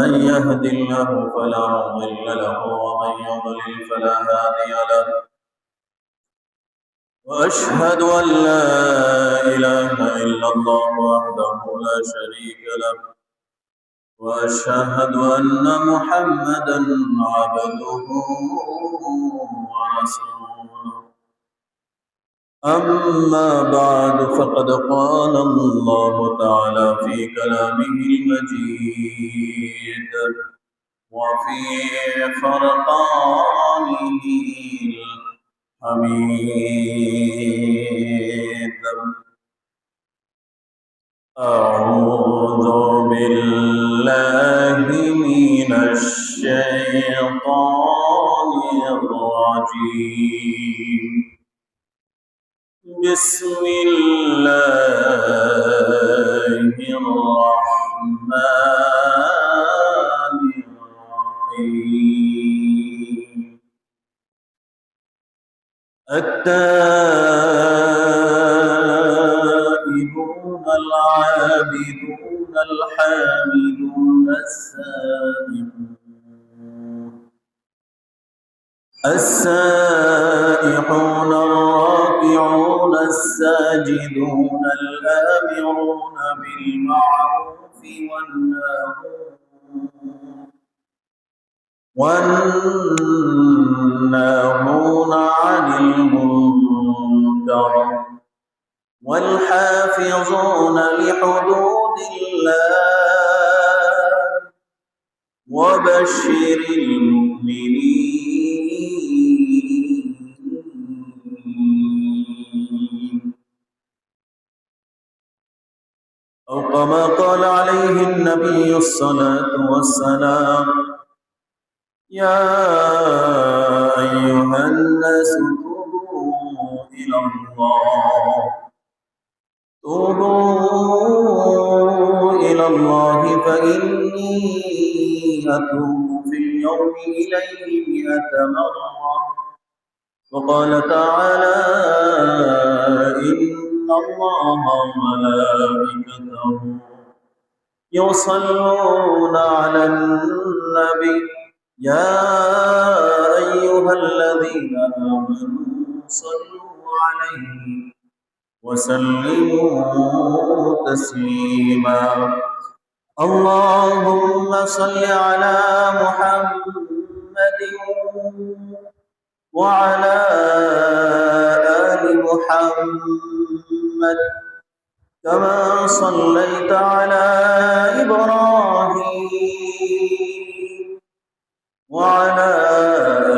من يهد الله فلا مضل له ومن يضلل فلا هادي له وأشهد أن لا إله إلا الله وحده لا شريك له وأشهد أن محمدا عبده ورسوله أما بعد فقد قال الله تعالى في كلامه المجيد وفي فرقانه الحميد أعوذ بالله من الشيطان الرجيم بسم الله الرحمن الرحيم التائبون العابدون الحامدون السائحون الراكعون الساجدون الآمرون بالمعروف والناهون عن المنكر والحافظون لحدود الله وبشر المؤمنين أو كما قال عليه النبي الصلاة والسلام يا أيها الناس توبوا إلى الله فإني أتوب في اليوم إليه 100 مرة وقال تعالى إن الله وملائكته يصلون على النبي يا أيها الذين آمنوا صلوا عليه وسلموا تسليما اللهم صل على محمد وعلى آل محمد كما صليت على إبراهيم وعلى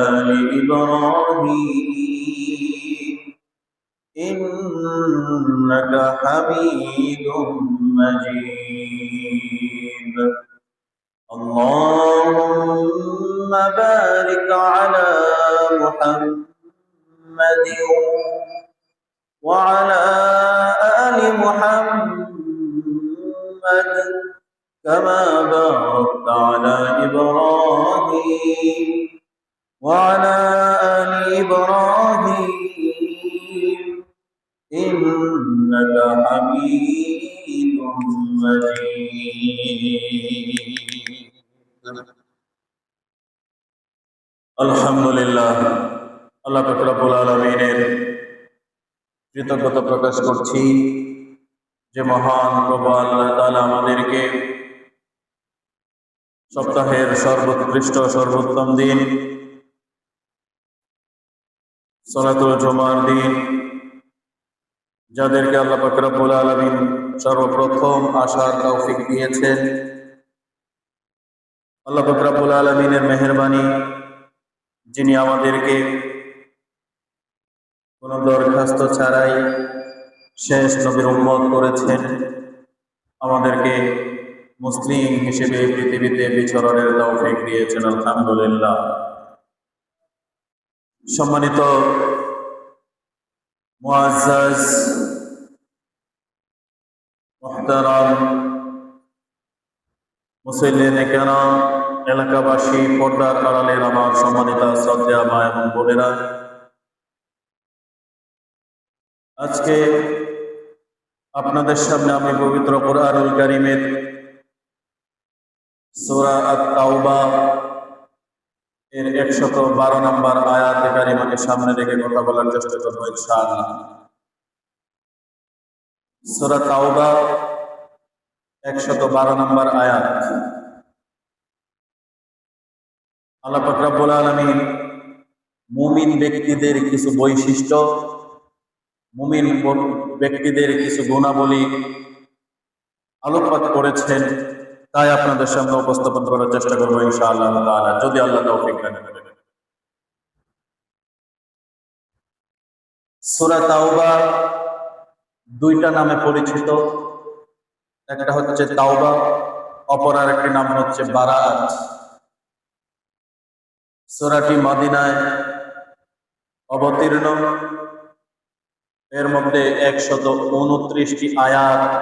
آل إبراهيم إنك حميد مجيد اللهم بارك على محمد وعلى آل محمد كما باركت على إبراهيم وعلى آل إبراهيم إنك حميد مجيد الحمد لله আল্লাহ পাক রব্বুল আলামিনের কৃতজ্ঞতা প্রকাশ করছি যে মহান প্রভু আল্লাহ তাআলা আমাদেরকে সপ্তাহের সর্বোৎকৃষ্ট সর্বোত্তম দিন সালাতুল জুমার দিন যাদেরকে আল্লাহ পাক রব্বুল আলামিন সর্বপ্রথম আসার তৌফিক দিয়েছেন আল্লাহ পাক রব্বুল আলামিনের মেহেরবানি যিনি আমাদেরকে কোনো দরখাস্ত ছাড়াই শেষ নবীর উম্মত করেছেন আমাদেরকে মুসলিম হিসেবে পৃথিবীতে বিচরণের তৌফিক দিয়েছেন আলহামদুলিল্লাহ সম্মানিত মুআজ্জাজ মুহতারাম মুসল্লিনে কেরাম এলাকাবাসী পর্দার আড়ালের আমার সম্মানিত শ্রদ্ধেয় মা এবং বোনেরা আজকে আপনাদের সামনে আমি পবিত্র কুরআনুল কারীমের সূরা আত-তাওবা এর 112 নম্বর আয়াতে কারিমাকে সামনে রেখে কথা বলার চেষ্টা করব ইনশাআল্লাহ। সূরা তাওবা 112 নম্বর আয়াত। আল্লাহ পাক রব্বুল আলামিন মুমিন ব্যক্তিদের কিছু বৈশিষ্ট্য, মুমিন ব্যক্তিদের কিছু গুণাবলী আলোকপাত করেছেন, তাই আপনাদের সামনে উপস্থাপন করার চেষ্টা করবো ইনশাআল্লাহ তাআলা, যদি আল্লাহ তৌফিক দান করেন। সূরা তাওবা দুইটা নামে পরিচিত, একটা হচ্ছে তাওবা, অপর আরেকটি নাম হচ্ছে বারাআত। সূরাটি মদিনায় অবতীর্ণ, এর মধ্যে 129টি আয়াত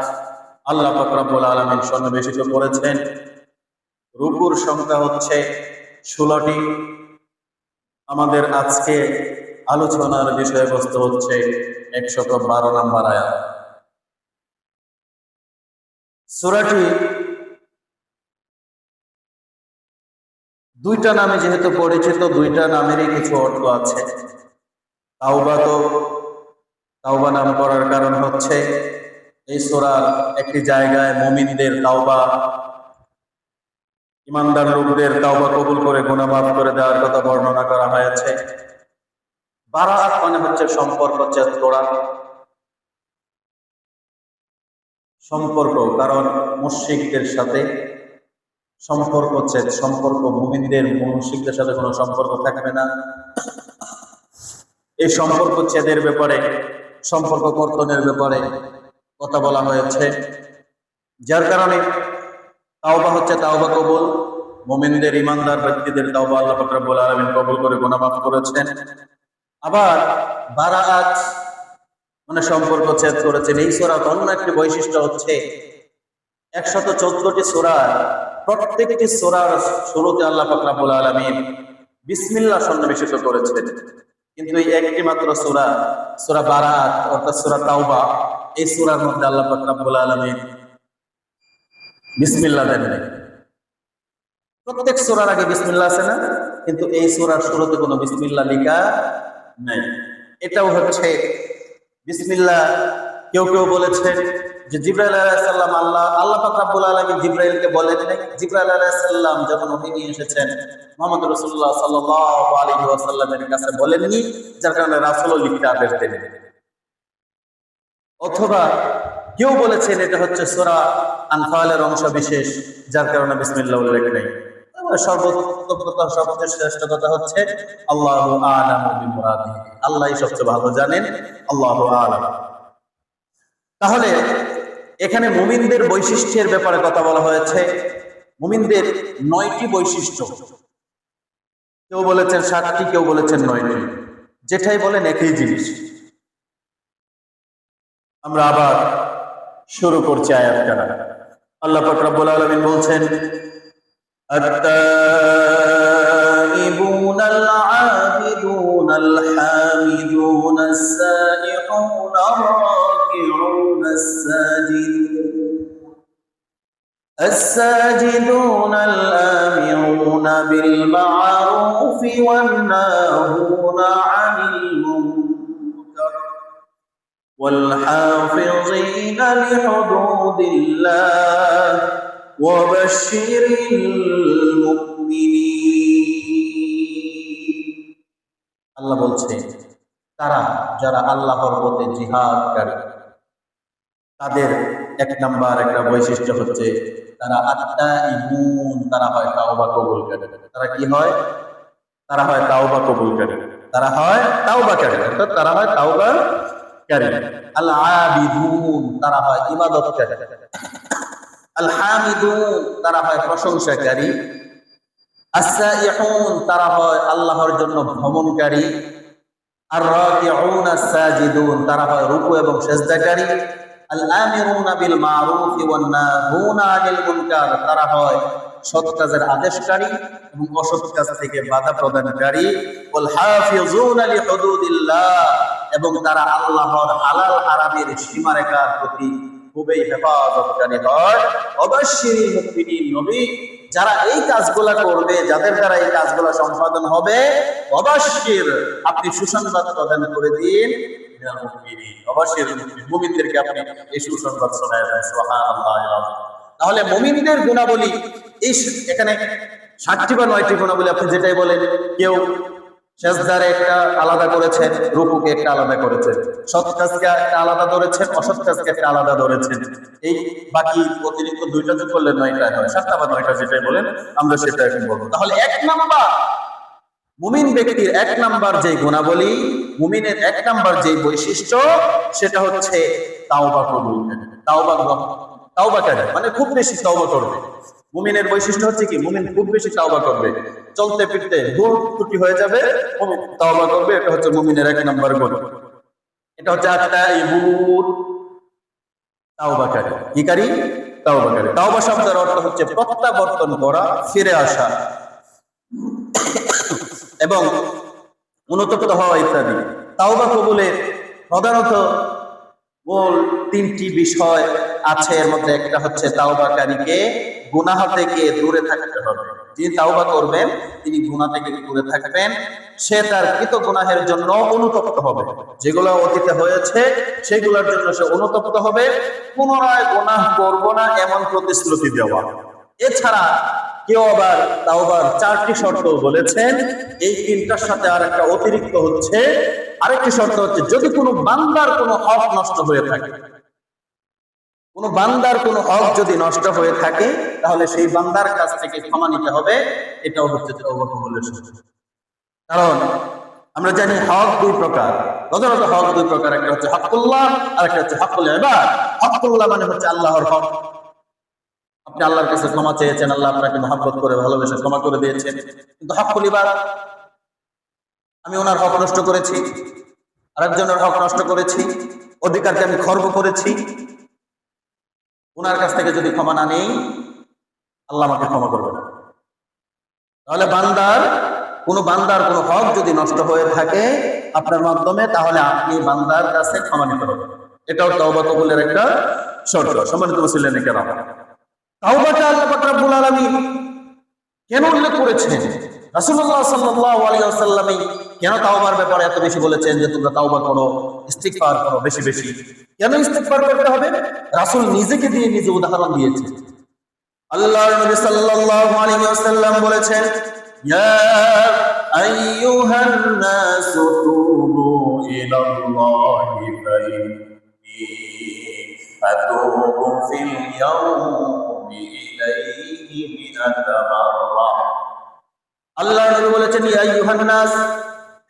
আল্লাহ পাক রব্বুল আলামিন সন্নিবেশিত করেছেন। রুকুর সংখ্যা হচ্ছে 16টি। আমাদের আজকে আলোচনার বিষয়বস্তু হচ্ছে 112 নম্বর আয়াত। সূরাটি দুইটা নামে যেহেতু পরিচিত, দুইটা নামেরই কিছু অর্থ আছে। তাওবা নাম করার কারণ হচ্ছে এই সূরার একটি জায়গায় মুমিনদের তাওবা, ইমানদার লোকদের তাওবা কবুল করে গুনাহ মাফ করে দেওয়ার কথা বর্ণনা করা হয়েছে। বারাআত মানে হচ্ছে সম্পর্ক ছেদ করা, সম্পর্ক, কারণ মুশরিকদের সাথে সম্পর্ক ছেদ, সম্পর্ক মুমিনদের মুশরিকদের সাথে কোনো সম্পর্ক থাকবে না, এই সম্পর্ক ছেদের ব্যাপারে, সম্পর্ক কর্তনের ব্যাপারে কথা বলা হয়েছে। যার কারণে তাওবা হচ্ছে তাওবা কবুল, মুমিনদের ইমানদার ব্যক্তিদের তাওবা আল্লাহ পাক রব্বুল আলামিন কবুল করে গুনাহ মাফ করেছেন। আবার বারাআত মানে সম্পর্ক ছেদ করেছেন। এই সূরার অন্য একটি বৈশিষ্ট্য হচ্ছে 114টি সূরা, প্রত্যেকটি সূরার শুরুতে আল্লাহ পাক রব্বুল আলামিন বিসমিল্লাহ সন্নিবেশিত করেছেন, কিন্তু এই একটি মাত্র সূরা, সূরা বারাআত অর্থাৎ সূরা তাওবা, এই সূরার মধ্যে আল্লাহ পাক রব্বুল আলামিন বিসমিল্লাহ দেন নাই। প্রত্যেক সূরার আগে বিসমিল্লাহ আছে না, কিন্তু এই সূরার শুরুতে কোনো বিসমিল্লাহ লেখা নেই। এটাও হচ্ছে বিসমিল্লাহ, কেউ কেউ বলেছেন যে জিবরাইল আলাইহিস সালাম আল্লাহ পাক রব্বুল আলামিন জিবরাইলকে বলেন নাই। জিবরাইল আলাইহিস সালাম যখন ওহী নিয়ে এসেছেন মুহাম্মদ রাসূলুল্লাহ সাল্লাল্লাহু আলাইহি ওয়াসাল্লামের কাছে বলেননি, যার কারণে রাসূলও লিখতে আদেশ দেন। অথবা কেউ বলেছেন এটা হচ্ছে সূরা আনফালের অংশ বিশেষ, যার কারণে বিসমিল্লাহ উল্লেখ নেই। সবচেয়ে শ্রেষ্ঠ কথা হচ্ছে আল্লাহু আ'লামু বিমুরাদিহি, আল্লাহই সবচেয়ে ভালো জানেন, আল্লাহু আ'লাম। তাহলে এখানে মুমিনদের বৈশিষ্ট্যের ব্যাপারে কথা বলা হয়েছে। মুমিনদের 9টি বৈশিষ্ট্য, কেউ বলেছেন 7টি, কেউ বলেছেন 9টি, যেটাই বলেন একই জিনিস। আমরা আবার শুরু করছি আয়াতটা। আল্লাহ পাক রব্বুল আলামিন বলছেন, التائبون العابدون الحامدون السائحون الراكعون الساجدون الآمرون بالمعروف والناهون عن المنكر والحافظين لحدود الله وبشر المؤمنين। আল্লাহ বলছে তারা যারা আল্লাহর পথে জিহাদকারী, তাদের এক নাম্বার একটা বৈশিষ্ট্য হচ্ছে তারা আত্তাইবুন, তারা হয় তাওবা কবুলকারী। তারা কি হয়? তারা হয় তাওবা কবুলকারী, তারা হয় তাওবাকারী, অর্থাৎ তারা হয় তাওবাকারী। আল আবিদুন, তারা হয় ইবাদতকারী। আল হামিদুন, তারা হয় প্রশংসাকারী। আস-সাইহুন, তারা হয় আল্লাহর জন্য ভ্রমণকারী। আর রাকিউন আস-সাজিদুন, তারা হয় রুকু এবং সিজদাকারী। আল আমিরুনা বিল মারুফ ওয়ান নাহুনা আনিল মুনকার, তারা হয় সৎ কাজের আদেশকারী এবং অসৎ কাজ থেকে বাধা প্রদানকারী। ওয়াল হাফিজুনা লিহুদুদিল্লাহ, এবং তারা আল্লাহর হালাল হারামের সীমারেখার প্রতি খুবই হেফাজতকারী হয়। অবশ্যই মুমিনিন, নবী যারা এই কাজগুলা করবে, যাদের দ্বারা এই কাজগুলা সম্পাদন হবে, অবশ্যই আপনি সুসংবাদ প্রদান করে দিন। অবশ্যই মুমিনদেরকে আপনি এই সুসংবাদ শোনায় দেন। সুবহানাল্লাহ। তাহলে মুমিনদের গুণাবলী এই এখানে 60টি বা 9টি গুণাবলী আপনি যেটাই বলেন, কেউ সেজদারে একটা আলাদা করেছেন, রুকুকে একটা আলাদা করেছেন, সৎ কাজকে একটা আলাদা ধরেছেন, অসৎ কাজকে একটা আলাদা ধরেছেন। এই বাকি অতিরিক্ত 2টা যোগ করলে 9টা হয়, 7টা বা 9টা যেটাই বলেন, আমরা সেটা এখন বলবো। তাহলে 1 নাম্বার মুমিন ব্যক্তির 1 নাম্বার যে গুণাবলী, মুমিনের 1 নাম্বার যে বৈশিষ্ট্য, সেটা হচ্ছে তাওবা কবুলকারী। তাওবাকারী মানে খুব বেশি তাওবা করবে। মুমিনের বৈশিষ্ট্য হচ্ছে কি, মুমিন খুব বেশি তাওবা করবে। চলতে ফিরতে ভুল ত্রুটি হয়ে যাবে, মুমিন তাওবা করবে। এটা হচ্ছে মুমিনের 1 নাম্বার গুণ। এটা হচ্ছে আত-তাইবুন, তাওবাকারী। কি কারী? তাওবাকারী। তাওবা শব্দের অর্থ হচ্ছে প্রত্যাবর্তন করা, ফিরে আসা এবং অনুতপ্ত হওয়া ইত্যাদি। তাওবা কবুলের প্রধানত মূল 3টি বিষয় আছে। এর মধ্যে একটা হচ্ছে তাওবাকারীকে গুনাহ থেকে দূরে থাকতে হবে। যিনি তাওবা করবেন তিনি গুনাহ থেকে দূরে থাকবেন। সে তার কৃত গুনাহের জন্য অনুতপ্ত হবে। যেগুলো অতীতে হয়েছে সেগুলোর জন্য সে অনুতপ্ত হবে। পুনরায় গুনাহ করব না এমন প্রতিশ্রুতি দেওয়া। এছাড়া কেউ আবার তাওবার 4টি শর্ত বলেছেন। এই 3টার সাথে আরেকটা অতিরিক্ত হচ্ছে, আরেকটি শর্ত হচ্ছে যদি কোনো বান্দার কোনো হক নষ্ট হয়ে থাকে, কোনো বান্দার কোনো হক যদি নষ্ট হয়ে থাকে, তাহলে সেই বান্দার কাছ থেকে ক্ষমা নিতে হবে। এটাও হচ্ছে তাওবা কবুলের শর্ত। কারণ আমরা জানি হক 2 প্রকার, প্রধানত হক 2 প্রকার। একটা হচ্ছে হকুল্লাহ আর একটা হচ্ছে হকুল ইবাদ। হকুল্লাহ মানে হচ্ছে আল্লাহর হক। আপনি আল্লাহর কাছে ক্ষমা চেয়েছেন, আল্লাহ আপনাকে মহব্বত করে ভালোবেসে ক্ষমা করে দিয়েছেন। কিন্তু হকুল ইবাদ, আমি ওনার হক নষ্ট করেছি, আরেকজনের হক নষ্ট করেছি, অধিকারকে আমি খর্ব করেছি, ওনার কাছ থেকে যদি ক্ষমা না নেই, আল্লাহ আমাকে ক্ষমা করবে না। তাহলে বান্দার কোনো হক যদি নষ্ট হয়ে থাকে আপনার মাধ্যমে, তাহলে আপনি বান্দার কাছে ক্ষমা নিতে হবে। এটাও তাওবা কবুলের একটা শর্ত। সম্মানিত মুসলিম কেরাম, তাওবাটা আল্লাহ পাক রব্বুল আলামিন কেন উল্লেখ করেছেন? রাসূলুল্লাহ সাল্লাল্লাহু আলাইহি ওয়াসাল্লাম কেন তাওবার ব্যাপারে এত বেশি বলেছেন যে তোমরা তাওবা করো, ইস্তিগফার করো বেশি বেশি? কেন ইস্তিগফার করতে হবে? রাসূল নিজেকে দিয়ে নিজে উদাহরণ দিয়েছেন। আল্লাহর নবী সাল্লাল্লাহু আলাইহি ওয়াসাল্লাম বলেছেন, ইয়া আইয়ুহান নাসু তুবু ইলাল্লাহি ফাইন্নী আতুবু ফিল ইয়াউমি ইলাইহি মিআতা মাররা। আল্লাহর নবী বলেছেন, ইয়া আইয়ুহান নাস,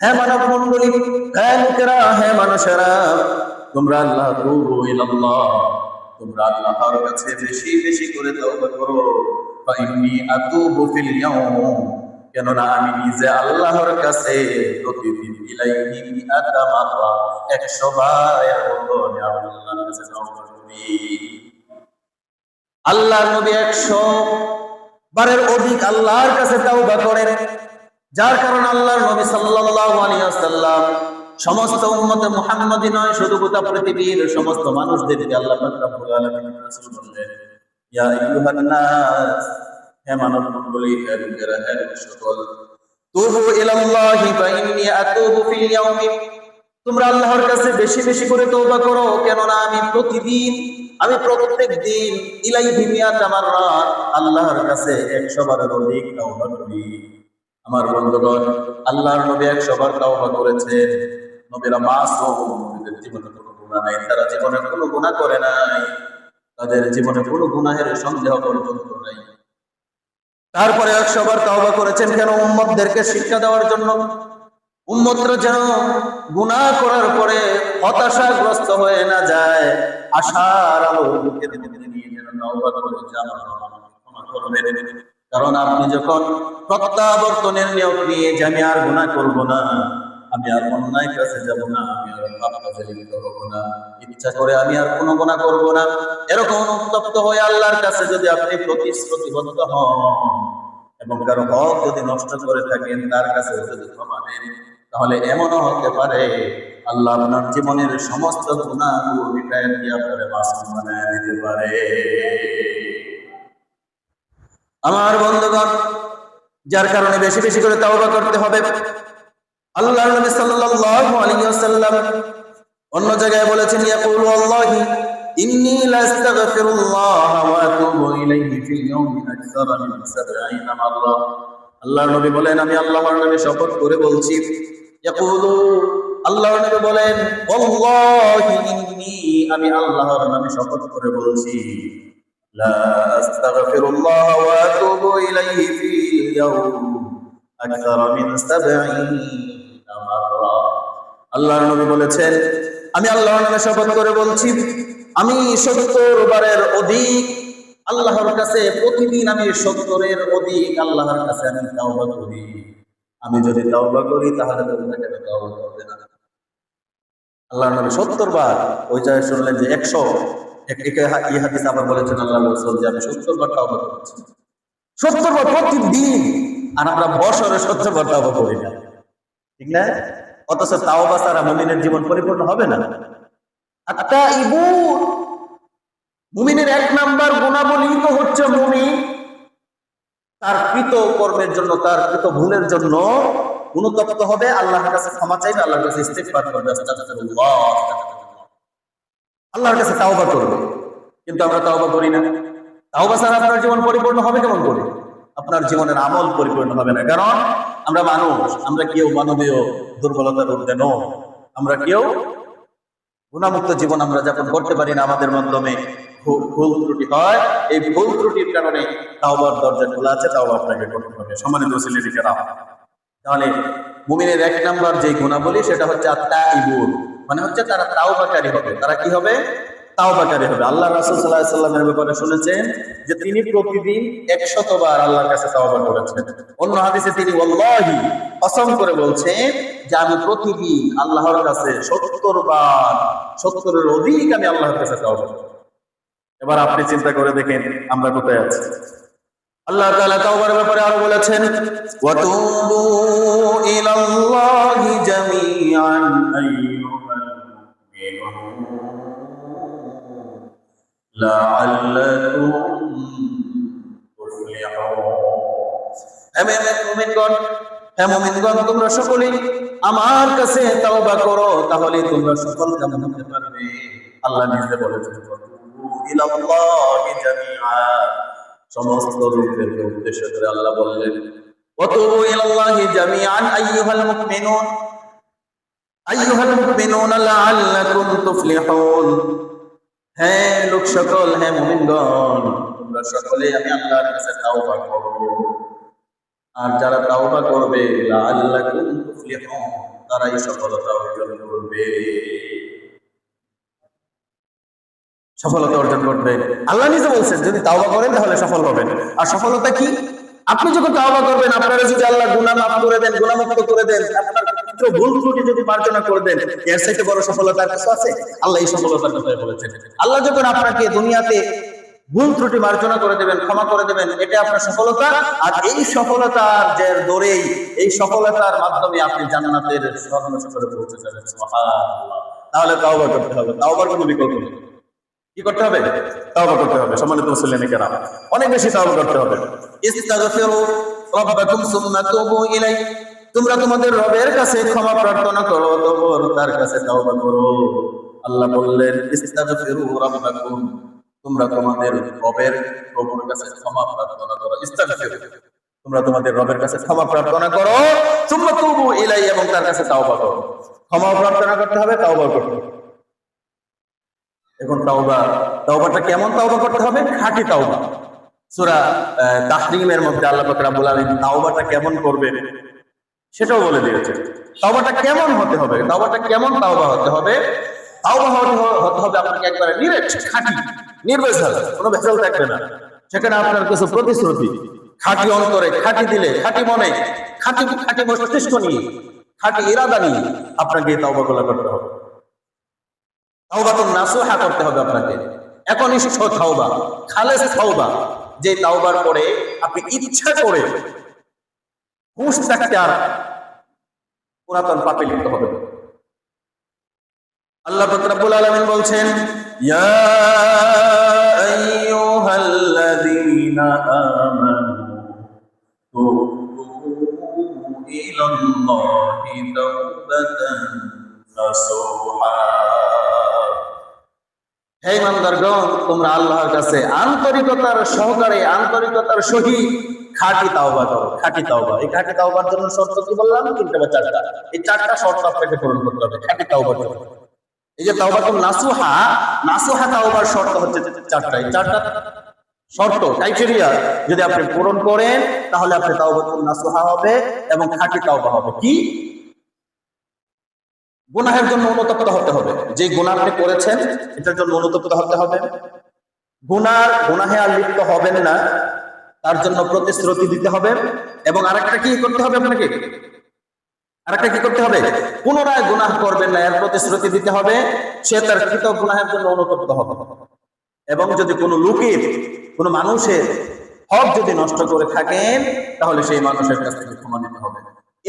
হে মানব মণ্ডলী, হে লোকেরা, হে মানুষেরা, তোমরা আল্লাহ তুবু ইলাল্লাহ, তোমরা আল্লাহর কাছে বেশি বেশি করে তাওবা করো। ফাইন্নী আতুবু ফিল ইয়াউম, কেননা আমি নিজে আল্লাহর কাছে প্রতিদিন ইলাইহি মিআতা মাররা 100 বার আল্লাহর কাছে তাওবা করি। আল্লাহর নবী 100 বারের অধিক আল্লাহর কাছে তাওবা করেন, যার কারণে আল্লাহর নবী সাল্লাল্লাহু আলাইহি ওয়াসাল্লাম সমস্ত উম্মতে মুহাম্মাদি নয়, শুধু গোটা পৃথিবীর সমস্ত মানুষদেরকে আল্লাহ পাক রব্বুল আলামিন রাসূল বললেন, ইয়া আইয়ুহান নাস, হে মানব মণ্ডলী, হে লোকেরা, হে সকল, তুবু ইলাল্লাহি ফাইন্নী আতুবু ফিল ইয়াউমি, তোমরা আল্লাহর কাছে বেশি বেশি করে তওবা করো, কেননা আমি প্রত্যেক দিন ইলাইহি মিআতা মাররা, আল্লাহর কাছে 100 বারের অধিক তওবা করি। আমার বন্ধুগণ, আল্লাহর নবী 100 বার তাওবা করেছেন। নবীরা মাসুম, নবীদের জীবনে কোনো গুনাহ নাই, তারা জীবনে কোনো গুনাহ করে নাই, তাদের জীবনে কোনো গুনাহের সন্দেহ পর্যন্ত নাই। তারপরে 100 বার তাওবা করেছেন কেন? উম্মতদেরকে শিক্ষা দেওয়ার জন্য। উম্মতরা যেন গুনাহ করার পরে হতাশাগ্রস্ত হয়ে না যায়, আশার আলো বুকের মধ্যে নিয়ে যেন তাওবা করে যে আমার রব আমাকে ক্ষমা করবেন। কারণ আপনি যখন প্রত্যাবর্তনের নিয়ত নিয়ে যে আমি আর গুনাহ করব না, আমি আর অন্যায় কাছে যাব না, আমি আর পাপ কাজে লিপ্ত হব না, ইচ্ছা করে আমি আর কোনো গুনাহ করব না, এরকম অনুতপ্ত হয়ে আল্লাহর কাছে যদি আপনি প্রতিশ্রুতিবদ্ধ হন এবং কারো হক যদি নষ্ট করে থাকেন, তার কাছে যদি ক্ষমা নেন, তাহলে এমনও হতে পারে আল্লাহ আপনার জীবনের সমস্ত গুনাহগুলো মিটায় দিয়ে আপনার মাসুম বানায় দিতে পারে। আমার বন্ধুগণ, যার কারণে বেশি বেশি করে তাওবা করতে হবে। আল্লাহর নবী সাল্লাল্লাহু আলাইহি ওয়াসাল্লাম অন্য জায়গায় বলেছেন, ইয়াকুলু আল্লাহি ইন্নী লাস্তাগফিরুল্লাহ ওয়া আতুবু ইলাইহি ফিল ইয়াউমি আকসারা মিন 70 মাররা। আল্লাহর নবী বলেন, আমি আল্লাহর নামে শপথ করে বলছি, ইয়াকুলু, আল্লাহর নবী বলেন, ওয়াল্লাহি ইন্নী, আমি আল্লাহর নামে শপথ করে বলছি, লা আস্তাগফিরুল্লাহ ওয়া আতুবু ইলাইহি ফিল ইয়াউম আকসারা মিন 70 মাররা। আল্লাহর নবী বলেছেন, আমি আল্লাহর নামে শপথ করে বলছি, আমি 70 বারের অধিক আল্লাহর কাছে, প্রতিদিন আমি 70-এর অধিক আল্লাহর কাছে আমি তাওবা করি। আমি যদি তাওবা করি তাহলে তোমরা কেন তাওবা করবে না? আল্লাহর নবী 70 বার, ওই জায়গায় শুনলেন যে 100, এই হাদিস আবার বলেছেন আল্লাহর রাসূল যে আমি 70 বার তাওবা করেছি। 70 বার প্রতিদিন। আর আমরা বছরে 70 বার তাওবা করি না, ঠিক না? অথচ তাওবা ছাড়া মুমিনের জীবন পরিপূর্ণ হবে না। আত-তাইবুন, মুমিনের 1 নাম্বার গুণাবলী তো হচ্ছে মুমিন তার কৃত কর্মের জন্য, তার কৃত ভুলের জন্য অনুতপ্ত হবে, আল্লাহর কাছে ক্ষমা চাইবে, আল্লাহর কাছে ইস্তিগফার করবে, আস্তাগফিরুল্লাহ, আল্লাহর কাছে তাওবা করবে। কিন্তু আমরা তাওবা করি না। তাওবা ছাড়া আপনার জীবন পরিপূর্ণ হবে কেমন করে? আপনার জীবনের আমল পরিপূর্ণ হবে না। কারণ আমরা মানুষ, আমরা কেউ মানবীয় দুর্বলতার ঊর্ধ্বে নই। আমরা কেউ গুণামুক্ত জীবন আমরা যাপন করতে পারি না। আমাদের মাধ্যমে ভুল ত্রুটি হয়। এই ভুল ত্রুটির কারণে তাওবার দরজা খোলা আছে, তাওবা আপনাকে করতে হবে। সম্মানিত মুসলিমরা, তাহলে মুমিনের 1 নাম্বার যে গুণাবলী সেটা হচ্ছে আত-তাইবুন, মানে হচ্ছে তারা তাওবাকারী হবে। তারা কি হবে? তাওবাকারী হবে। আল্লাহ রাসূল সাল্লাল্লাহু আলাইহি ওয়াসাল্লামের ব্যাপারে শুনেছেন যে তিনি প্রতিদিন 100 বার আল্লাহর কাছে তাওবা করেছেন। অন্য হাদিসে তিনি ওয়াল্লাহি, কসম করে বলছেন যে আমি প্রতিদিন আল্লাহর কাছে 70 বার, 70-এর অধিক আমি আল্লাহর কাছে তাওবা করি। এবার আপনি চিন্তা করে দেখেন আমরা কোথায় আছি। আল্লাহ তাআলা তাওবার ব্যাপারে আরো বলেছেন, ওয়া তুবু ইলাল্লাহি জামিআন আইয়ুহাল মুমিনুন লাআল্লাকুম তুফলিহুন। হে মুমিনগণ, হে মুমিনগণ, তোমরা সকলেই আমার কাছে তাওবা করো, তাহলে তোমরা সফল কাম হতে পারবে। আল্লাহ নিজে বলেছেন, ওয়া তুবু ইলাল্লাহি জামিআন, সমস্ত লোকদেরকে উদ্দেশ্য করে আল্লাহ বললেন, ওয়াতুবু ইলাল্লাহি জামিআন আইয়ুহাল মুমিনুন, আইয়ুহাল মুমিনুন লাআল্লাকুম তুফলিহুন। হে লোক সকল, হে মুমিনগণ, তোমরা সকলে আমি আল্লাহর কাছে তাওবা করো, আর যারা তাওবা করবে লাআল্লাকুম তুফলিহুন, তারাই সফলতা অর্জন করবে। সফলতা অর্জন করবে। আল্লাহ নিজে বলছেন যদি তাওবা করেন তাহলে সফল হবেন। আর সফলতা কি? আপনি যখন তাওবা করবেন, আপনারা যদি আল্লাহ গুনাহ মাফ করে দেন, গুনাহমুক্ত করে দেন, আপনার ক্ষুদ্র ভুল ত্রুটি যদি মার্জনা করে দেন, এর চাইতে বড় সফলতার কিছু আছে? আল্লাহ এই সফলতার কথা বলেছেন। আল্লাহ যখন আপনাকে দুনিয়াতে ভুল ত্রুটি মার্জনা করে দেবেন, ক্ষমা করে দেবেন, এটা আপনার সফলতা। আর এই সফলতার যে দৌড়েই, এই সফলতার মাধ্যমে আপনি জান্নাতের সর্বোচ্চ করে পৌঁছে যাবেন। সুবহানাল্লাহ। তাহলে তাওবা করতে হবে, তাওবার কোনো বিকল্প নেই। কি করতে হবে? তাওবা করতে হবে। সম্মানিত মুসলিম কেরাম, অনেক বেশি তাওবা করতে হবে। ইস্তাগফিরু রাব্বাকুম সুম্মা তুবু ইলাইহি, তোমরা তোমাদের রবের কাছে ক্ষমা প্রার্থনা করো, তারপর তার কাছে তাওবা করো। আল্লাহ বললেন, ইস্তাগফিরু রাব্বাকুম, তোমরা তোমাদের রবের, প্রভুর কাছে ক্ষমা প্রার্থনা করো। ইস্তাগফিরু, তোমরা তোমাদের রবের কাছে ক্ষমা প্রার্থনা করো, সুম্মা তুবু ইলাইহি, এবং তার কাছে তাওবা করো। ক্ষমা প্রার্থনা করতে হবে, তাওবা করতে হবে। এখন তাওবাটা কেমন তাওবা করতে হবে? খাঁটি তাওবা। সূরা তাহরিমের মধ্যে আল্লাহ পাক রব্বুল আলামিন তাওবাটা কেমন করবে সেটাও বলে দিয়েছেন। তাওবাটা কেমন হতে হবে? তাওবাটা কেমন তাওবা হতে হবে? তাওবা হতে হবে আপনাকে একবারে নিরেট, খাঁটি, নির্ভেজাল, কোনো ভেজাল থাকবে না। সেখানে আপনার কিছু প্রতিশ্রুতি, খাঁটি অন্তরে, খাঁটি দিলে, খাঁটি মনে, খাঁটি খাঁটি মস্তিষ্ক নিয়ে, খাঁটি ইরাদা নিয়ে আপনাকে এই তাওবাগুলো করতে হবে। তাওবাতুন নাসুহা করতে হবে আপনাকে, একনিষ্ঠ তাওবা, খালেস তাওবা, যে তাওবার পরে আপনি ইচ্ছা করে হুঁশ থাকতে আর পুরাতন পাপে লিপ্ত হবে। আল্লাহ পাক রব্বুল আলামিন বলছেন, ইয়া আইয়ুহাল্লাযীনা আমানু توبوا إلى الله توبة نصوحا। হে ইমানদারগণ, তোমরা আল্লাহর কাছে আন্তরিকতার সহকারে, আন্তরিকতার সহিত খাঁটি তাওবা করো। খাঁটি তাওবা, এই খাঁটি তাওবার জন্য শর্ত কি বললাম? 3টা বা 4টা। এই 4টা শর্ত আপনাকে পূরণ করতে হবে খাঁটি তাওবা করতে। এই যে তাওবাতুন নাসুহা, নাসুহা তাওবার শর্ত হচ্ছে 4টা। এই 4টা শর্ত, ক্রাইটেরিয়া যদি আপনি পূরণ করেন তাহলে আপনি তাওবাতুন নাসুহা হবে এবং খাঁটি তাওবা হবে। কি? গুনাহের জন্য অনুতপ্ত হতে হবে। যে গুনাহ আপনি করেছেন এটার জন্য অনুতপ্ত হতে হবে। গুনাহে আর লিপ্ত হবেন না, তার জন্য প্রতিশ্রুতি দিতে হবে। এবং আরেকটা কি করতে হবে আপনাকে? আরেকটা কি করতে হবে? পুনরায় গুনাহ করবেন না, এর প্রতিশ্রুতি দিতে হবে। সে তার কৃত গুনাহের জন্য অনুতপ্ত হবে। এবং যদি কোনো লোকের, কোনো মানুষের হক যদি নষ্ট করে থাকেন তাহলে সেই মানুষের কাছ থেকে ক্ষমা নিতে হবে।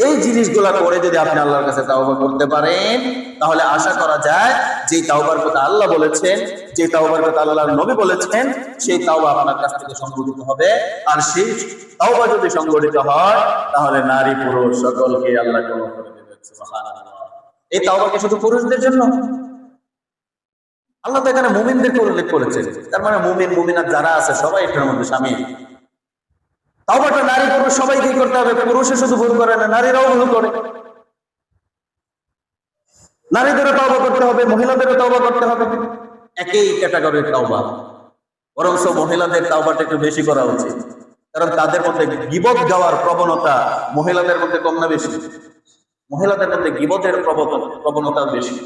এই জিনিসগুলা করে যদি আপনি আল্লাহর কাছে তাওবা করতে পারেন তাহলে আশা করা যায় যে তাওবার কথা আল্লাহ বলেছেন, যে তাওবার কথা আল্লাহর নবী বলেছেন, সেই তাওবা আপনার কাছ থেকে সংগঠিত হবে। আর সেই তাওবা যদি সংগঠিত হয় তাহলে নারী পুরুষ সকলকে আল্লাহ ক্ষমা করে দেবেন। সুবহানাল্লাহ। এই তাওবা কি শুধু পুরুষদের জন্য? আল্লাহ তো এখানে মুমিনদেরকে উল্লেখ করেছেন। তার মানে মুমিন মুমিনাত যারা আছে সবাই এটার মধ্যে শামিল। তাওবাটা নারী পুরুষ সবাইকেই করতে হবে। পুরুষে শুধু ভুল করে না, নারীরাও ভুল করে। নারীদেরও তাওবা করতে হবে, মহিলাদেরও তাওবা করতে হবে। একই ক্যাটাগরির তাওবা, বরং মহিলাদের তাওবাটা একটু বেশি করা উচিত। কারণ তাদের মধ্যে গীবত গাওয়ার প্রবণতা মহিলাদের মধ্যে কম না বেশি? মহিলাদের মধ্যে গীবতের প্রবণতা বেশি।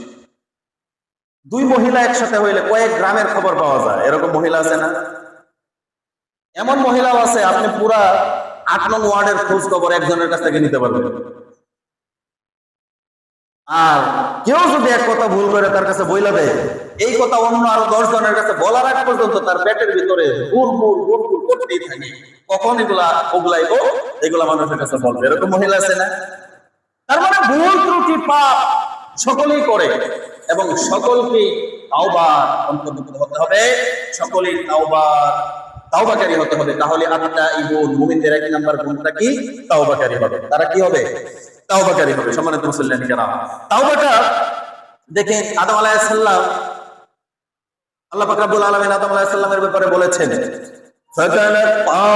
দুই মহিলা একসাথে হইলে কয়েক গ্রামের খবর পাওয়া যায়, এরকম মহিলা আছে না? এমন মহিলাও আছে আপনি পুরা 8 নং ওয়ার্ডের খোঁজ খবর একজনের কাছ থেকে নিতে পারবেন। আর কেউ যদি এক কথা ভুল করে তার কাছে বইলা দেয়, এই কথা অন্য আরো 10 জনের কাছে বলার আগ পর্যন্ত তার পেটের ভিতরে গুড় গুড় গুড় গুড় করতেই থাকে। কখন ওগুলাইবো এগুলা মানুষের কাছে বলবে, এরকম মহিলা আছে না? তার মানে ভুল ত্রুটি পাপ সকলেই করে এবং সকলকেই তাওবার অন্তর্ভুক্ত হতে হবে, সকলেই তাওবাকারী হতে হবে। তাহলে আত্তাইবুন, মুমিনদের 1 নাম্বার গুণটা কি? তাওবাকারী হবে। তারা কি হবে? তাওবাকারী হবে। সম্মানিত মুসলিম কিরাম, তাওবাটা দেখেন আদম আলাইহিস সালাম, আল্লাহ পাক রব্বুল আলামিন আদম আলাইহিস সালামের ব্যাপারে বলেছেন, ফাতালাক্কা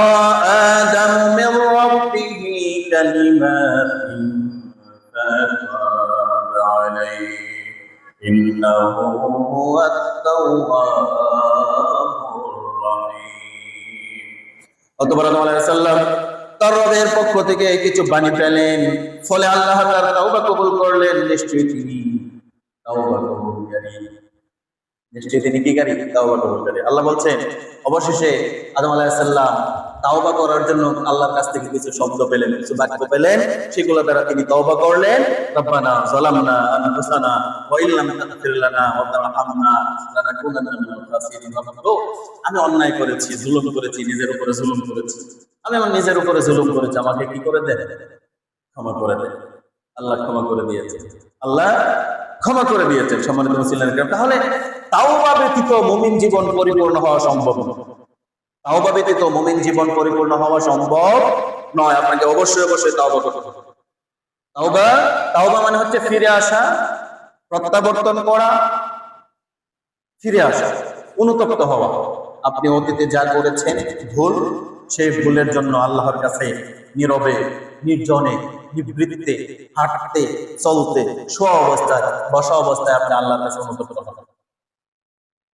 আদম মির রাব্বিহি কালিমাতিন ফাতাবা আলাইহি ইন্নাহু হুয়াত তাওয়াবুর রহিম। অতঃপর আদম আলাইহিস সালাম তার রবের পক্ষ থেকে কিছু বাণী পেলেন, ফলে আল্লাহ তার তাওবা কবুল করলেন। নিশ্চয়ই তিনি তাওবা কবুলকারী। নিশ্চয়ই তিনি কি কারী? তাওবা কবুলকারী। আল্লাহ বলছেন অবশেষে আদম আলাইহিস সালাম তাওবা করার জন্য আল্লাহর কাছ থেকে কিছু শব্দ পেলেন, কিছু বাক্য পেলেন, সেগুলো দ্বারা তিনি তাওবা করলেন। রব্বানা যালামনা আনফুসানা ওয়া ইল্লাম তাগফির লানা ওয়া তারহামনা লানাকুনান্না মিনাল খাসিরিন। আমি অন্যায় করেছি, জুলুম করেছি, নিজের উপরে জুলুম করেছি, আমি আমার নিজের উপরে জুলুম করেছি, আমাকে কি করে দেন? ক্ষমা করে দেন। আল্লাহ ক্ষমা করে দিয়েছেন। আল্লাহ ক্ষমা করে দিয়েছেন। সম্মানিত মুসলিম, তাহলে তাওবা ব্যতীত মুমিন জীবন পরিপূর্ণ হওয়া সম্ভব নয়। তাওবা ব্যতীত মুমিন জীবন পরিপূর্ণ হওয়া সম্ভব নয়। আপনাকে অবশ্যই অবশ্যই তাওবা করতে হবে। তাওবা মানে হচ্ছে ফিরে আসা, প্রত্যাবর্তন করা, ফিরে আসা, অনুতপ্ত হওয়া। আপনি অতীতে যা করেছেন ভুল, সেই ভুলের জন্য আল্লাহর কাছে নীরবে, নির্জনে, নিবৃত্তে, হাঁটতে, চলতে, শোয়া অবস্থায়, বসা অবস্থায় আপনি আল্লাহর কাছে অনুতপ্ত হবেন।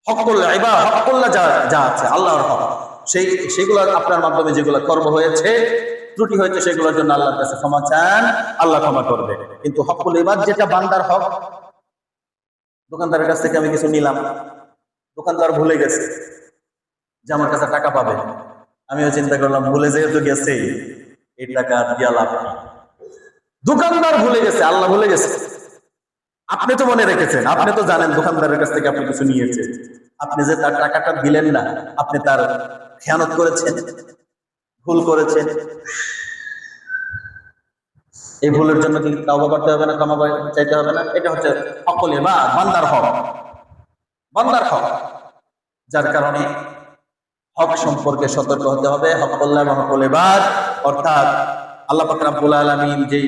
হকুল্লাহ ইবাদ, হকুল্লাহ যা আছে আল্লাহর হক, সেগুলো আপনার মাধ্যমে যেগুলো কর্ম হয়েছে, ত্রুটি হয়েছে, সেগুলোর জন্য আল্লাহর কাছে ক্ষমা চান, আল্লাহ ক্ষমা করবে। কিন্তু হকুল ইবাদ যেটা বান্দার হক, দোকানদারের কাছ থেকে আমি কিছু নিলাম, দোকানদার ভুলে গেছে যে আমার কাছে টাকা পাবে, আমিও চিন্তা করলাম ভুলে যেহেতু গেছে এই টাকা দিয়া লাভ কি। দোকানদার ভুলে গেছে, আল্লাহ ভুলে গেছে, আপনি তো মনে রেখেছেন, আপনি তো জানেন দোকানদারের কাছ থেকে আপনি কিছু নিয়েছেন, আপনি যে তার টাকাটা দিলেন না, আপনি তার খেয়ানত করেছেন, ভুল করেছেন। এই ভুলের জন্য কি তাওবা করতে হবে না, ক্ষমা চাইতে হবে না? এটা হচ্ছে হকুল ইবাদ, বান্দার হক, বান্দার হক। যার কারণে হক সম্পর্কে সতর্ক হতে হবে। হকুল্লাহ এবং হকুল ইবাদ অর্থাৎ আল্লাহ পাক রব্বুল আলামিন যে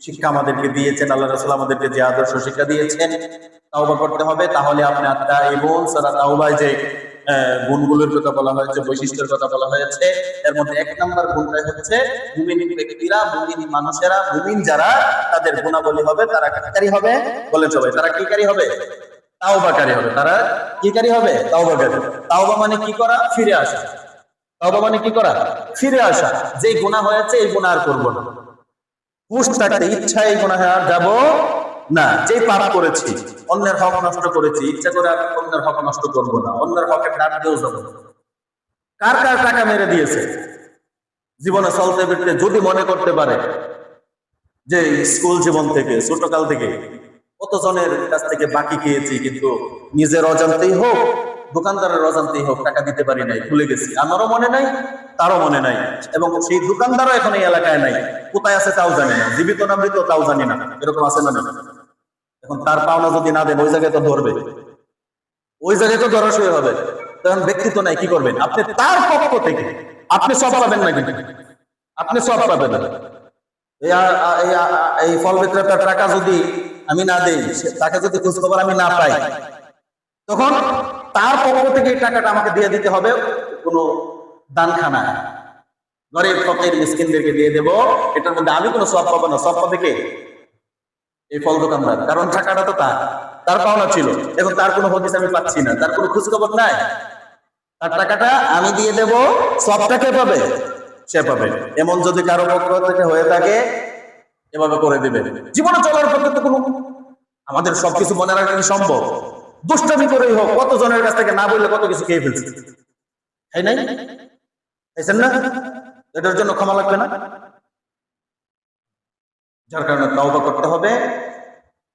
শিক্ষা আমাদেরকে দিয়েছেন, আল্লাহ রাসূল আমাদেরকে যে আদর্শ শিক্ষা দিয়েছেন, তাওবা করতে হবে। তাহলে আপনি আত-তাইবুন, সূরা তাওবায় যে গুণগুলোর কথা বলা হয়েছে, বৈশিষ্ট্যের কথা বলা হয়েছে, এর মধ্যে এক নাম্বার গুণটাই হচ্ছে মুমিন ব্যক্তিরা, মুমিন মানুষেরা, মুমিন যারা, তাদের গুণাবলী হবে, তারা কারি হবে। বলেন সবাই, তারা কি কারি হবে? তাওবাকারী হবে। তারা কি কারি হবে? তাওবাকারী। তাওবা মানে কি করা? ফিরে আসা। তাওবা মানে কি করা? ফিরে আসা। যে গুনাহ হয়েছে এই গুনাহ আর করব না, হুঁশ থাকতে ইচ্ছা এই গুনাহে আর যাব না। যে পাপ করেছি, অন্যের হক নষ্ট করেছি, ইচ্ছা করে আর অন্যের হক নষ্ট করব না, অন্যের হকের ডাক দিয়েও যাব না। কার কার টাকা মেরে দিয়েছে জীবনে চলতে ফিরতে, যদি মনে করতে পারে যে স্কুল জীবন থেকে, ছোটকাল থেকে কতজনের কাছ থেকে বাকি খেয়েছি, কিন্তু নিজের অজান্তেই হোক, দোকানদারের অজান্তেই হোক, টাকা দিতে পারি নাই, ভুলে গেছি। আমারও মনে নাই, তারও মনে নাই, এবং সেই দোকানদারও এখন এই এলাকায় নাই, কোথায় আছে তাও জানি না, জীবিত না মৃত তাও জানি না, এরকম আছে না? এখন তার পাওনা যদি না দেন, ওই জায়গায় তো ধরবে, ওই জায়গায় তো ধরাশয় হবে। তখন ব্যক্তিত্ব নাই, কি করবেন আপনি? তার পক্ষ থেকে আপনি সব পাবেন না, কিন্তু আপনি সব পাবেন না। এই ফল বিক্রেতার টাকা যদি আমি না দেই, তাকে যদি খোঁজ খবর আমি না পাই, তখন তার পক্ষ থেকে এই টাকাটা আমাকে দিয়ে দিতে হবে কোনো দানখানা, গরিব ফকির মিসকিনদেরকে দিয়ে দেব। এটার মধ্যে আমি কোনো সওয়াব পাবো না, সওয়াব পাবে কে? এই ফল দোকানদার, কারণ টাকাটা তো তার পাওনা ছিল। এখন তার কোনো হদিস আমি পাচ্ছি না, তার কোনো খোঁজ খবর নাই, তার টাকাটা আমি দিয়ে দেব, সবটা কে পাবে? সে পাবে। এমন যদি কারো পক্ষ থেকে হয়ে থাকে, এভাবে করে দিবে। জীবনে চলার পথে তো কোনো, আমাদের সবকিছু মনে রাখা কি সম্ভব? দুষ্টামি করেই হোক, কত জনের কাছ থেকে না বললে কত কিছু খেয়ে ফেলছে, তাই নাই? তাইছেন না? এটার জন্য ক্ষমা লাগবে না। যার কারণে তাওবা করতে হবে,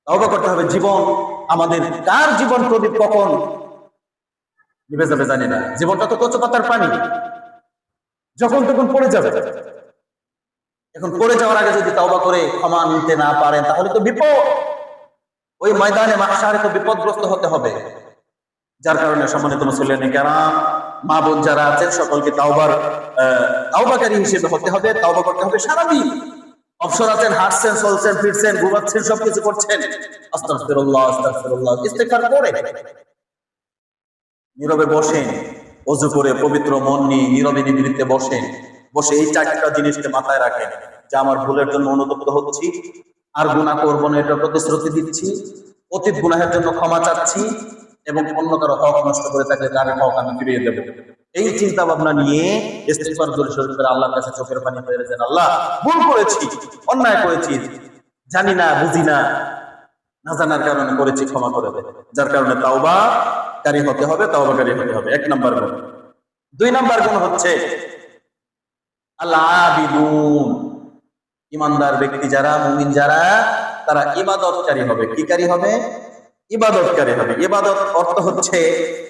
তাওবা করতে হবে। জীবন আমাদের, কার জীবন প্রদীপ কখন নিভে যাবে জানি না। জীবনটা তো কচু পাতার পানি, যখন তখন পড়ে যাবে। এখন পড়ে যাওয়ার আগে যদি তাওবা করে ক্ষমা নিতে না পারেন, তাহলে তো বিপদ, ওই ময়দানে মাহশারে তো বিপদগ্রস্ত হতে হবে। যার কারণে সম্মানিত মুসল্লিয়ানে কেরাম, মা বোন যারা আছেন, সকলকে তাওবাকারী হিসেবে হতে হবে। তাওবা করতে হবে সারাদিন। অবসর আছেন, হাঁটছেন, চলছেন, ফিরছেন, ঘুমাচ্ছেন, সবকিছু করছেন, আস্তাগফিরুল্লাহ আস্তাগফিরুল্লাহ ইস্তিগফার করে নীরবে বসেন, ওযু করে পবিত্র মন নিয়ে নীরবে নিভৃতে বসেন। বসে এই চারটা জিনিসকে মাথায় রাখেন যে আমার ভুলের জন্য অনুতপ্ত হচ্ছি, আর গুনাহ করব না এটা প্রতিশ্রুতি দিচ্ছি, অতীত গুনাহের জন্য ক্ষমা চাচ্ছি, এবং অন্য কারো হক নষ্ট করে থাকলে তার হক আমি ফিরিয়ে দেব। এই চিন্তা ভাবনা নিয়ে ইস্তিগফার দরুদ শরীফ করে আল্লাহর কাছে চোখের পানি ফেলে দেন। আল্লাহ, ভুল করেছি, অন্যায় করেছি, জানি না, বুঝি না, না জানার কারণে করেছি, ক্ষমা করে দেন। যার কারণে তাওবাকারী হতে হবে, তাওবাকারী হতে হবে, এক নাম্বার গুণ। দুই নাম্বার গুণ হচ্ছে আল-আবিদুন, ইমানদার ব্যক্তি যারা, মুমিন যারা, তারা ইবাদতকারী হবে। কি কারী হবে? ইবাদতকারী হবে। ইবাদত অর্থ হচ্ছে